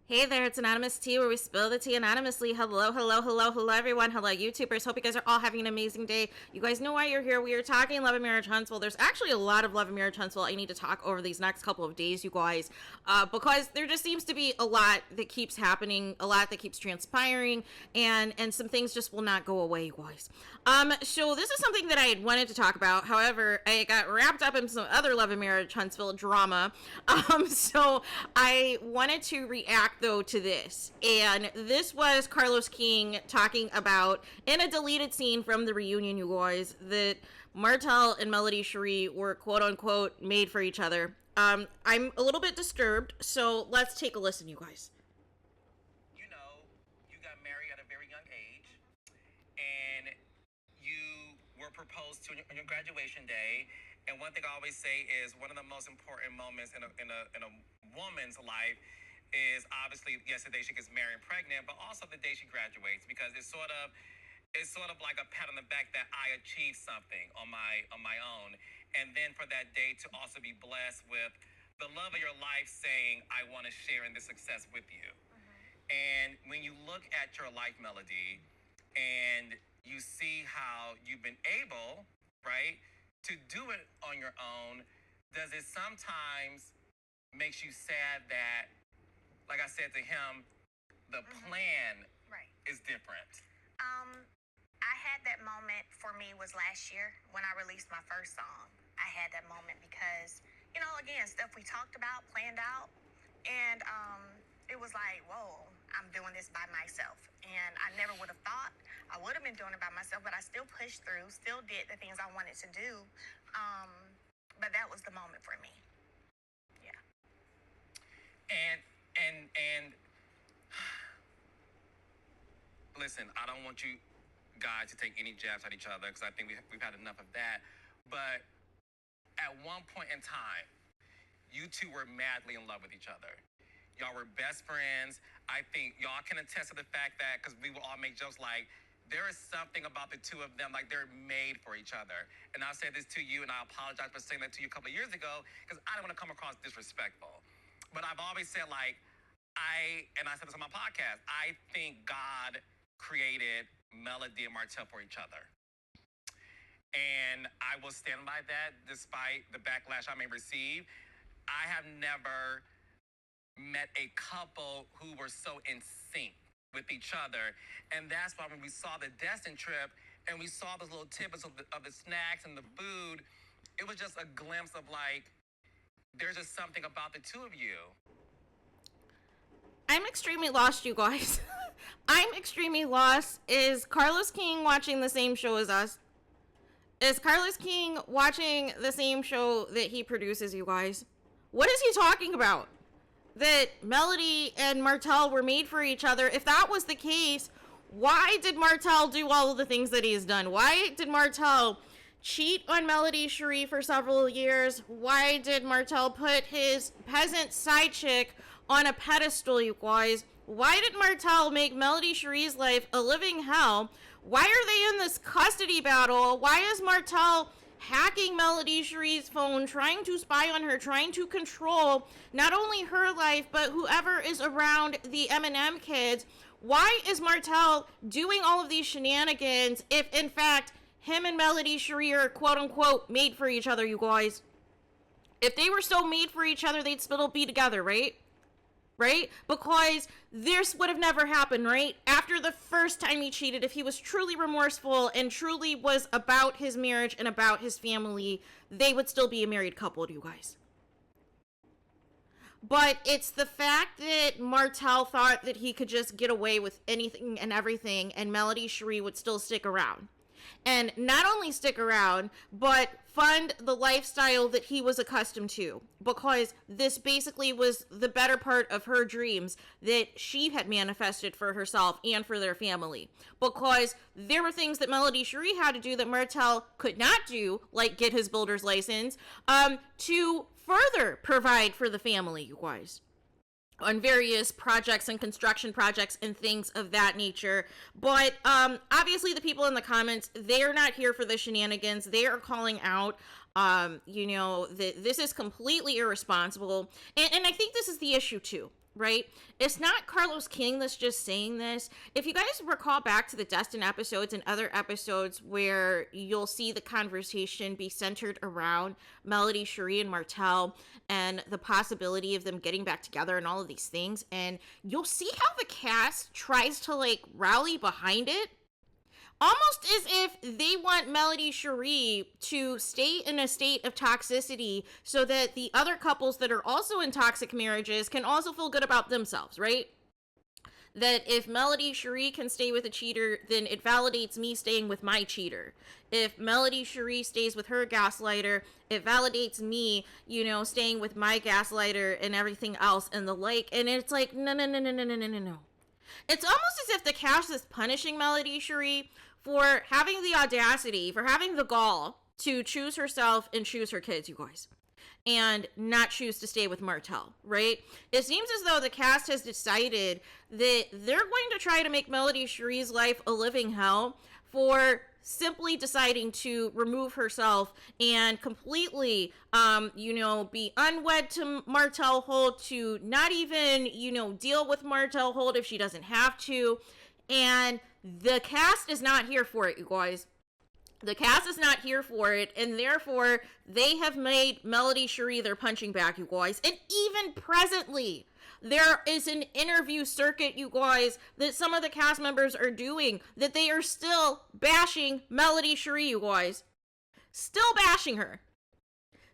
Hey there, it's Anonymous Tea, where we spill the tea anonymously. Hello, hello, hello, hello, everyone. Hello, YouTubers. Hope you guys are all having an amazing day. You guys know why you're here. We are talking Love and Marriage Huntsville. There's actually a lot of Love and Marriage Huntsville I need to talk over these next couple of days, you guys, because there just seems to be a lot that keeps happening, a lot that keeps transpiring, and some things just will not go away, you guys. So this is something that I had wanted to talk about. However, I got wrapped up in some other Love and Marriage Huntsville drama. So I wanted to react though to this, and this was Carlos King talking about in a deleted scene from the reunion, you guys, that Martell and Melody Cherie were quote unquote made for each other. I'm a little bit disturbed, so let's take a listen, you guys. You know, you got married at a very young age, and you were proposed to on your graduation day. And one thing I always say is one of the most important moments in a woman's life is obviously, yes, the day she gets married and pregnant, but also the day she graduates, because it's sort of like a pat on the back that I achieved something on my own. And then for that day to also be blessed with the love of your life saying, I want to share in this success with you. Mm-hmm. And when you look at your life, Melody, and you see how you've been able, right, to do it on your own, does it sometimes makes you sad that, like I said to him, the plan is different? I had that moment for me was last year when I released my first song. I had that moment because, you know, again, stuff we talked about, planned out, and it was like, whoa, I'm doing this by myself. And I never would have thought I would have been doing it by myself, but I still pushed through, still did the things I wanted to do. But that was the moment for me. Yeah. And listen, I don't want you guys to take any jabs at each other, because I think we've had enough of that. But at one point in time, you two were madly in love with each other. Y'all were best friends. I think y'all can attest to the fact that, because we will all make jokes like, there is something about the two of them, like they're made for each other. And I'll say this to you, and I apologize for saying that to you a couple of years ago, because I don't want to come across disrespectful. But I've always said, like, I said this on my podcast, I think God created Melody and Martell for each other. And I will stand by that despite the backlash I may receive. I have never met a couple who were so in sync with each other. And that's why when we saw the Destin trip and we saw those little tidbits of the snacks and the food, it was just a glimpse of like, there's just something about the two of you. I'm extremely lost, you guys. I'm extremely lost. Is Carlos King watching the same show as us? Is Carlos King watching the same show that he produces, you guys? What is he talking about? That Melody and Martell were made for each other? If that was the case, why did Martell do all of the things that he's done? Why did Martell cheat on Melody Cherie for several years? Why did Martell put his peasant side chick on a pedestal, you guys? Why did Martell make Melody Cherie's life a living hell? Why are they in this custody battle? Why is Martell hacking Melody Cherie's phone, trying to spy on her, trying to control not only her life, but whoever is around the M&M kids? Why is Martell doing all of these shenanigans if, in fact, him and Melody Cherie are quote-unquote made for each other, you guys? If they were so made for each other, they'd still be together, right? Right? Because this would have never happened, right? After the first time he cheated, if he was truly remorseful and truly was about his marriage and about his family, they would still be a married couple, you guys. But it's the fact that Martell thought that he could just get away with anything and everything, and Melody Cherie would still stick around. And not only stick around, but fund the lifestyle that he was accustomed to, because this basically was the better part of her dreams that she had manifested for herself and for their family, because there were things that Melody Cherie had to do that Martell could not do, like get his builder's license, to further provide for the family, you guys, on various projects and construction projects and things of that nature. But obviously the people in the comments, they are not here for the shenanigans. They are calling out You know, that this is completely irresponsible. And I think this is the issue too, right? It's not Carlos King that's just saying this. If you guys recall back to the Destin episodes and other episodes where you'll see the conversation be centered around Melody, Cherie, and Martell and the possibility of them getting back together and all of these things, and you'll see how the cast tries to like rally behind it. Almost as if they want Melody Cherie to stay in a state of toxicity so that the other couples that are also in toxic marriages can also feel good about themselves, right? That if Melody Cherie can stay with a cheater, then it validates me staying with my cheater. If Melody Cherie stays with her gaslighter, it validates me, you know, staying with my gaslighter and everything else and the like. And it's like, no. It's almost as if the cast is punishing Melody Cherie for having the audacity, for having the gall to choose herself and choose her kids, you guys, and not choose to stay with Martell, right? It seems as though the cast has decided that they're going to try to make Melody Cherie's life a living hell for simply deciding to remove herself and completely, you know, be unwed to Martell Holt, to not even, you know, deal with Martell Holt if she doesn't have to. And the cast is not here for it, you guys. The cast is not here for it, and therefore they have made Melody Cherie their punching bag, you guys. And even presently, there is an interview circuit, you guys, that some of the cast members are doing, that they are still bashing Melody Cherie, you guys. Still bashing her.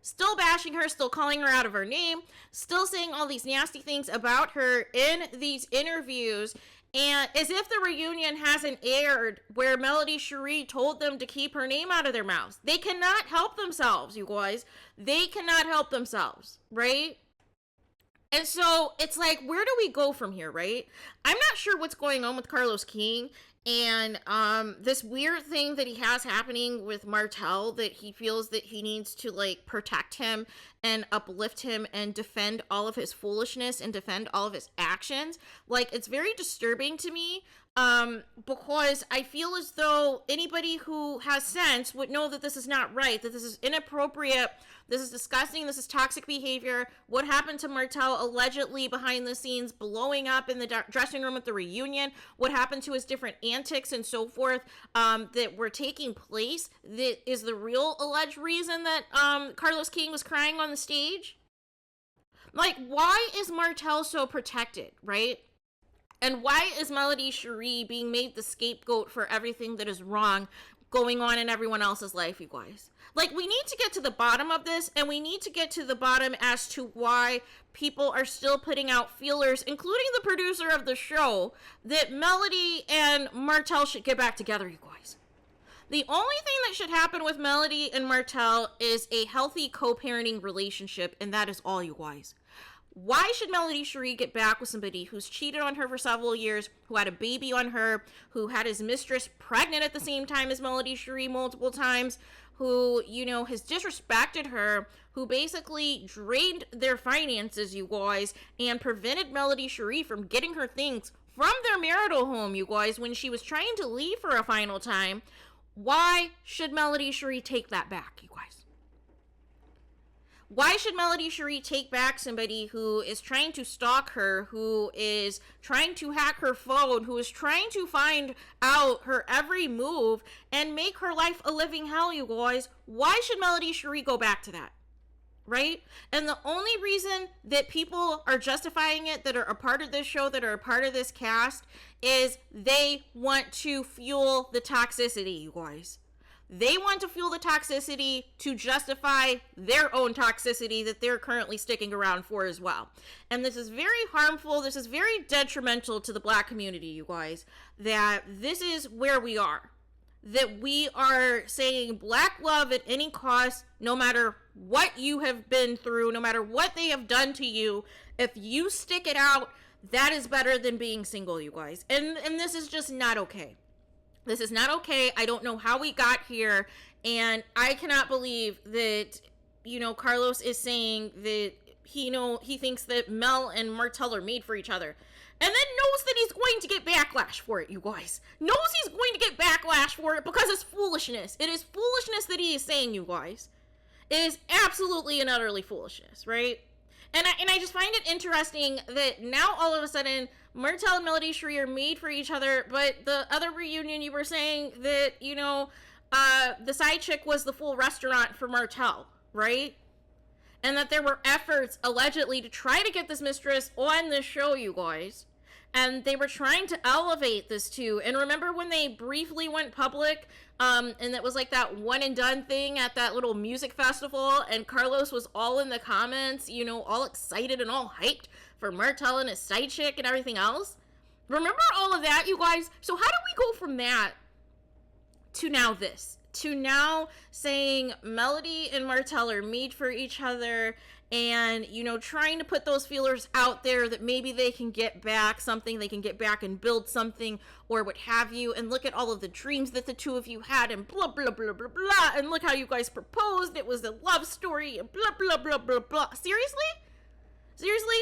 Still bashing her, still calling her out of her name, still saying all these nasty things about her in these interviews. And as if the reunion hasn't aired where Melody Cherie told them to keep her name out of their mouths. They cannot help themselves, you guys. They cannot help themselves, right? And so it's like, where do we go from here, right? I'm not sure what's going on with Carlos King and this weird thing that he has happening with Martell, that he feels that he needs to like protect him and uplift him and defend all of his foolishness and defend all of his actions. Like, it's very disturbing to me because I feel as though anybody who has sense would know that this is not right, that this is inappropriate, this is disgusting, this is toxic behavior. What happened to Martell allegedly behind the scenes, blowing up in the dressing room at the reunion, what happened to his different antics and so forth that were taking place, that is the real alleged reason that Carlos King was crying on the stage. Like, why is Martell so protected, right? And why is Melody Cherie being made the scapegoat for everything that is wrong going on in everyone else's life, you guys? Like, we need to get to the bottom of this, and we need to get to the bottom as to why people are still putting out feelers, including the producer of the show, that Melody and Martell should get back together, you guys. The only thing that should happen with Melody and Martell is a healthy co-parenting relationship, and that is all, you guys. Why should Melody Cherie get back with somebody who's cheated on her for several years, who had a baby on her, who had his mistress pregnant at the same time as Melody Cherie multiple times, who, you know, has disrespected her, who basically drained their finances, you guys, and prevented Melody Cherie from getting her things from their marital home, you guys, when she was trying to leave for a final time? Why should Melody Cherie take that back, you guys? Why should Melody Cherie take back somebody who is trying to stalk her, who is trying to hack her phone, who is trying to find out her every move and make her life a living hell, you guys? Why should Melody Cherie go back to that? Right? And the only reason that people are justifying it, that are a part of this show, that are a part of this cast, is they want to fuel the toxicity, you guys. They want to fuel the toxicity to justify their own toxicity that they're currently sticking around for as well. And this is very harmful. This is very detrimental to the Black community, you guys, that this is where we are. That we are saying Black love at any cost, no matter what you have been through, no matter what they have done to you. If you stick it out, that is better than being single, you guys. And this is just not okay. This is not okay. I don't know how we got here. And I cannot believe that, you know, Carlos is saying that he thinks that Mel and Martell are made for each other. And then knows that he's going to get backlash for it, you guys. Knows he's going to get backlash for it because it's foolishness. It is foolishness that he is saying, you guys. is absolutely and utterly foolishness, right? And I just find it interesting that now all of a sudden Martell and Melody Cherie are made for each other, but the other reunion you were saying that, you know, the side chick was the full restaurant for Martell, right? And that there were efforts allegedly to try to get this mistress on this show, you guys. And they were trying to elevate this too. And remember when they briefly went public, and it was like that one and done thing at that little music festival, and Carlos was all in the comments, you know, all excited and all hyped for Martell and his side chick and everything else? Remember all of that, you guys? So how do we go from that to now this? To now saying Melody and Martell are made for each other, and, you know, trying to put those feelers out there that maybe they can get back something, they can get back and build something, or what have you, and look at all of the dreams that the two of you had, and blah, blah, blah, blah, blah, and look how you guys proposed, it was a love story, and blah, blah, blah, blah, blah. Seriously? Seriously?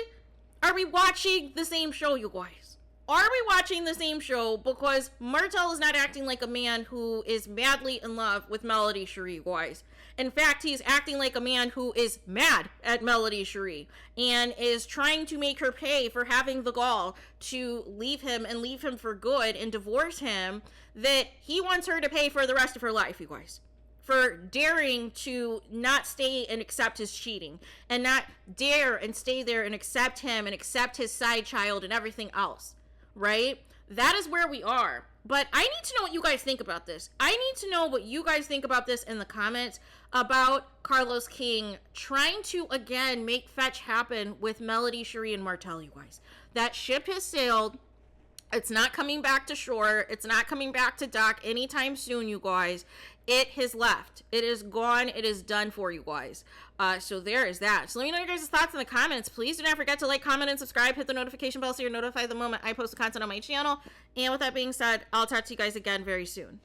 Are we watching the same show, you guys? Are we watching the same show? Because Martell is not acting like a man who is madly in love with Melody Cherie, guys. In fact, he's acting like a man who is mad at Melody Cherie and is trying to make her pay for having the gall to leave him and leave him for good and divorce him, that he wants her to pay for the rest of her life, you guys. For daring to not stay and accept his cheating and not dare and stay there and accept him and accept his side child and everything else. Right? That is where we are. But I need to know what you guys think about this. I need to know what you guys think about this in the comments about Carlos King trying to, again, make fetch happen with Melody Cherie and Martell, you guys. That ship has sailed. It's not coming back to shore. It's not coming back to dock anytime soon, you guys. It has left. It is gone. It is done for you guys. So there is that. So let me know your guys' thoughts in the comments. Please do not forget to like, comment, and subscribe. Hit the notification bell so you're notified the moment I post content on my channel. And with that being said, I'll talk to you guys again very soon.